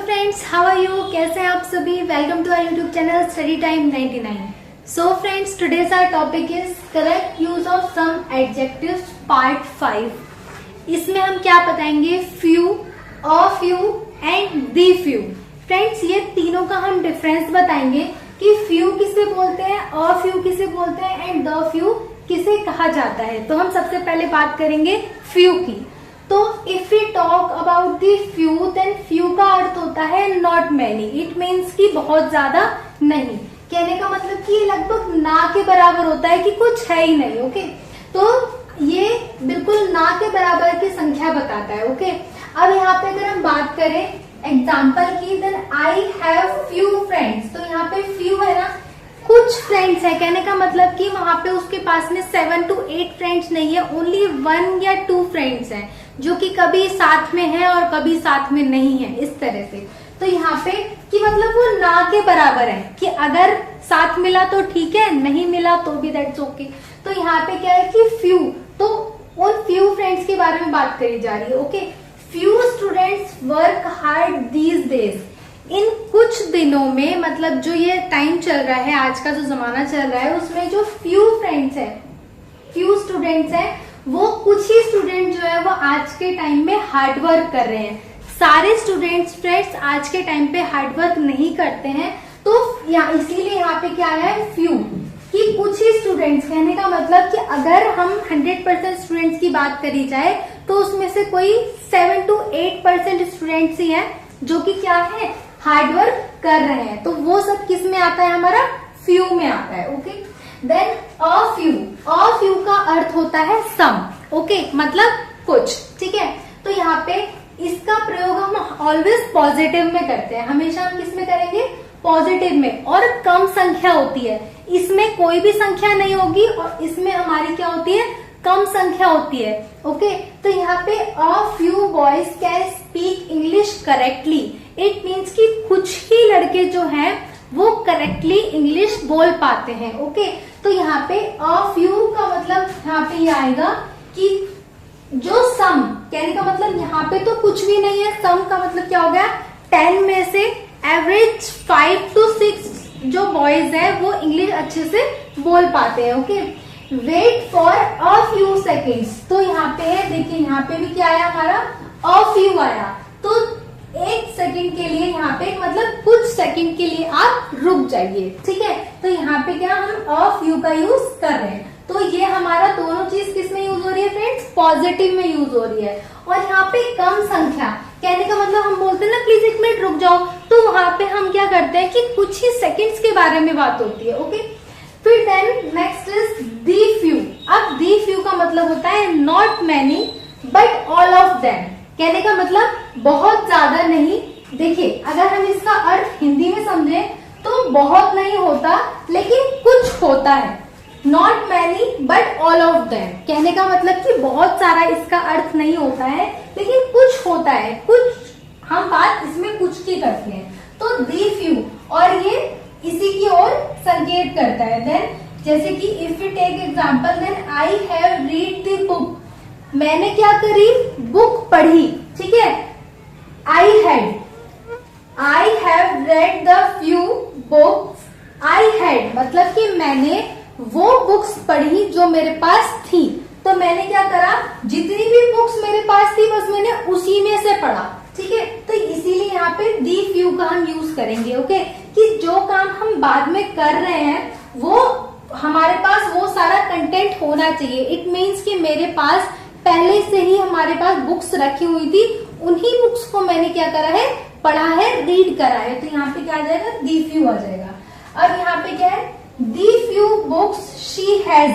Friends, how are you? कैसे हैं आप सभी? Welcome to our YouTube channel study time 99। So friends, today's our topic is correct use of some adjectives part 5। इसमें हम क्या बताएंगे? Few, a few and the few. Friends, ये तीनों का हम डिफरेंस बताएंगे कि फ्यू किसे बोलते हैं, अ फ्यू किसे बोलते हैं एंड द फ्यू किसे कहा जाता है। तो हम सबसे पहले बात करेंगे फ्यू की। तो if we talk about the few, then few का अर्थ होता है नॉट मैनी। इट मीन्स कि बहुत ज्यादा नहीं। कहने का मतलब कि लगभग ना के बराबर होता है कि कुछ है ही नहीं। ओके, तो ये बिल्कुल ना के बराबर की संख्या बताता है। ओके, अब यहाँ पे अगर हम बात करें एग्जाम्पल की, then I have few friends. तो यहाँ पे फ्यू है ना, कुछ फ्रेंड्स है। कहने का मतलब कि वहां पे उसके पास में 7 to 8 फ्रेंड्स नहीं है, ओनली 1 या 2 फ्रेंड्स हैं जो कि कभी साथ में है और कभी साथ में नहीं है, इस तरह से। तो यहाँ पे कि मतलब वो ना के बराबर है कि अगर साथ मिला तो ठीक है, नहीं मिला तो भी दैट्स ओके। तो यहाँ पे क्या है कि फ्यू, तो उन फ्यू फ्रेंड्स के बारे में बात करी जा रही है। Okay, few students work hard these days. इन कुछ दिनों में, मतलब जो ये टाइम चल रहा है, आज का जो जमाना चल रहा है, उसमें जो फ्यू फ्रेंड्स है, फ्यू स्टूडेंट्स हैं, वो कुछ ही स्टूडेंट जो है वो आज के टाइम में हार्ड वर्क कर रहे हैं। सारे स्टूडेंट्स फ्रेंड्स आज के टाइम पे हार्ड वर्क नहीं करते हैं। तो इसीलिए यहाँ पे क्या है फ्यू, कि कुछ ही स्टूडेंट्स। कहने का मतलब कि अगर हम 100% स्टूडेंट्स की बात करी जाए तो उसमें से कोई 7 to 8% स्टूडेंट्स ही हैं जो कि क्या है, हार्ड वर्क कर रहे हैं। तो वो सब किस में आता है? हमारा फ्यू में आता है। ओके, देन अ फ्यू का अर्थ होता है सम। ओके, मतलब कुछ। ठीक है, तो यहाँ पे इसका प्रयोग हम ऑलवेज पॉजिटिव में करते हैं। हमेशा हम किस में करेंगे? पॉजिटिव में। और कम संख्या होती है, इसमें कोई भी संख्या नहीं होगी और इसमें हमारी क्या होती है? कम संख्या होती है। ओके, तो यहाँ पे a few boys can speak English correctly. It means कि कुछ ही लड़के जो हैं वो करेक्टली इंग्लिश बोल पाते हैं। ओके, तो यहाँ पे अ फ्यू का मतलब यहाँ पे ये आएगा कि जो सम, कहने का मतलब यहाँ पे तो कुछ भी नहीं है। सम का मतलब क्या हो गया? 10 में से एवरेज 5 to 6 जो बॉयज है वो इंग्लिश अच्छे से बोल पाते हैं। Okay, wait for a few seconds. तो यहाँ पे है, देखिए यहाँ पे भी क्या आया हमारा? अ फ्यू आया। तो 1 सेकेंड के लिए यहाँ पे, मतलब कुछ सेकेंड के लिए आप रुक जाइए। ठीक है, तो यहाँ पे क्या हम अ फ्यू का यूज कर रहे हैं। तो ये हमारा दोनों चीज किस में यूज हो रही है फ्रेंड्स? पॉजिटिव में यूज हो रही है। और यहाँ पे कम संख्या, कहने का मतलब हम बोलते हैं ना प्लीज 1 मिनट रुक जाओ, तो वहां पे हम क्या करते हैं कि कुछ ही सेकेंड्स के बारे में बात होती है। ओके, फिर then next is the few. अब दी फ्यू का मतलब होता है not many but all of them. कहने का मतलब बहुत ज्यादा नहीं। देखिए, अगर हम इसका अर्थ हिंदी में समझे तो बहुत नहीं होता लेकिन कुछ होता है। Not many but all of them, कहने का मतलब कि बहुत सारा इसका अर्थ नहीं होता है लेकिन कुछ होता है। कुछ, हम बात इसमें कुछ की करते हैं। तो दी फ्यू, और ये इसी की ओर संकेत करता है। देन जैसे कि if you take example, then I have read the book. मैंने क्या करी? बुक पढ़ी। ठीक है, I have read the few books. I had मतलब कि मैंने वो बुक्स पढ़ी जो मेरे पास थी। तो मैंने क्या करा? जितनी भी बुक्स मेरे पास थी बस मैंने उसी में से पढ़ा। ठीक है, तो इसीलिए यहाँ पे दी फ्यू का हम यूज करेंगे। ओके, कि जो काम हम बाद में कर रहे हैं वो हमारे पास वो सारा कंटेंट होना चाहिए। इट मीन्स कि मेरे पास पहले से ही हमारे पास बुक्स रखी हुई थी, उन्हीं बुक्स को मैंने क्या करा है? पढ़ा है, रीड करा है। तो यहाँ पे क्या आ जाएगा? दी फ्यू आ जाएगा। अब यहाँ पे क्या है? The few books she has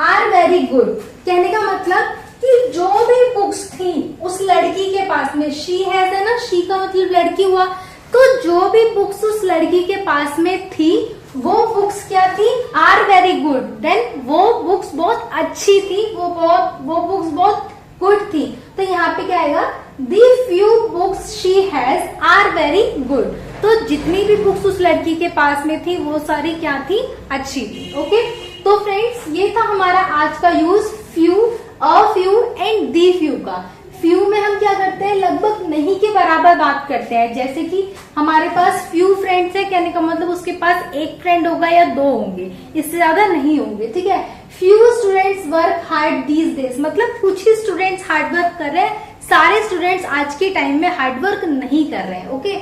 are very good. कहने का मतलब कि जो भी बुक्स थी उस लड़की के पास में, शी हैज है ना, शी का मतलब लड़की हुआ, तो जो भी बुक्स उस लड़की के पास में थी वो बुक्स क्या थी? Are very good. देन वो बुक्स बहुत अच्छी थी, वो बुक्स बहुत गुड थी। तो यहाँ पे क्या आएगा? The few books she has are very good. तो जितनी भी बुक्स उस लड़की के पास में थी वो सारी क्या थी? अच्छी थी। ओके, तो फ्रेंड्स ये था हमारा आज का use few, a few and the few का। फ्यू में हम क्या करते हैं, लगभग नहीं के बराबर बात करते हैं। जैसे कि हमारे पास फ्यू फ्रेंड्स है, कहने का मतलब उसके पास एक फ्रेंड होगा या दो होंगे, इससे ज्यादा नहीं होंगे, ठीक है। Few students work hard these days, मतलब कुछ ही स्टूडेंट्स हार्ड वर्क कर रहे हैं, सारे स्टूडेंट्स आज के टाइम में हार्ड वर्क नहीं कर रहे हैं। ओके,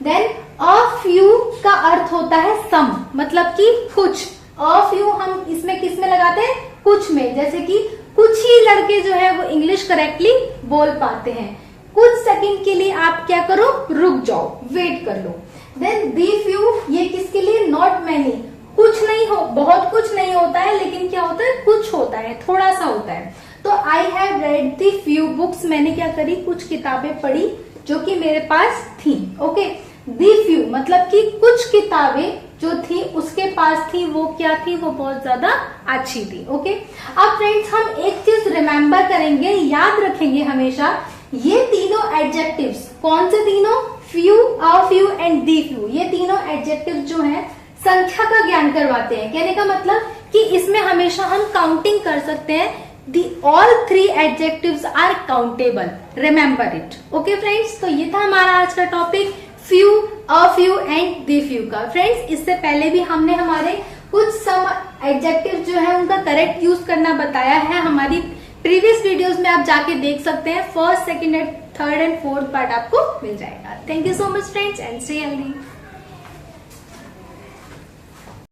देन अ फ्यू का अर्थ होता है सम, मतलब कि कुछ। अ फ्यू हम इसमें किस में लगाते हैं, कुछ में। जैसे कि कुछ ही लड़के जो है वो इंग्लिश करेक्टली बोल पाते हैं। कुछ सेकंड के लिए आप क्या करो, रुक जाओ, वेट कर लो। देन दी फ्यू, ये किसके लिए, नॉट मैनी, कुछ नहीं हो, बहुत कुछ नहीं होता है, लेकिन क्या होता है, कुछ होता है, थोड़ा सा होता है। तो आई have red the few books, मैंने क्या करी, कुछ किताबें पढ़ी जो कि मेरे पास थी। ओके, दी फ्यू मतलब कि कुछ किताबें जो थी उसके पास थी, वो क्या थी, वो बहुत ज्यादा अच्छी थी। ओके, अब फ्रेंड्स हम एक चीज रिमेम्बर करेंगे, याद रखेंगे हमेशा, ये तीनों एडजेक्टिव्स, कौन से तीनों, few, a few and the few, ये तीनों एडजेक्टिव जो है संख्या का ज्ञान करवाते हैं। कहने का मतलब कि इसमें हमेशा हम काउंटिंग कर सकते हैं। The all three adjectives are countable. Remember it. Okay friends, तो ये था हमारा आज का topic few, a few and the few का। फ्रेंड्स, इससे पहले भी हमने हमारे कुछ सम एडजेक्टिव जो है उनका करेक्ट यूज करना बताया है, हमारी प्रीवियस वीडियोस में आप जाके देख सकते हैं। First, second, third and fourth part आपको मिल जाएगा। Thank you so much friends and stay healthy.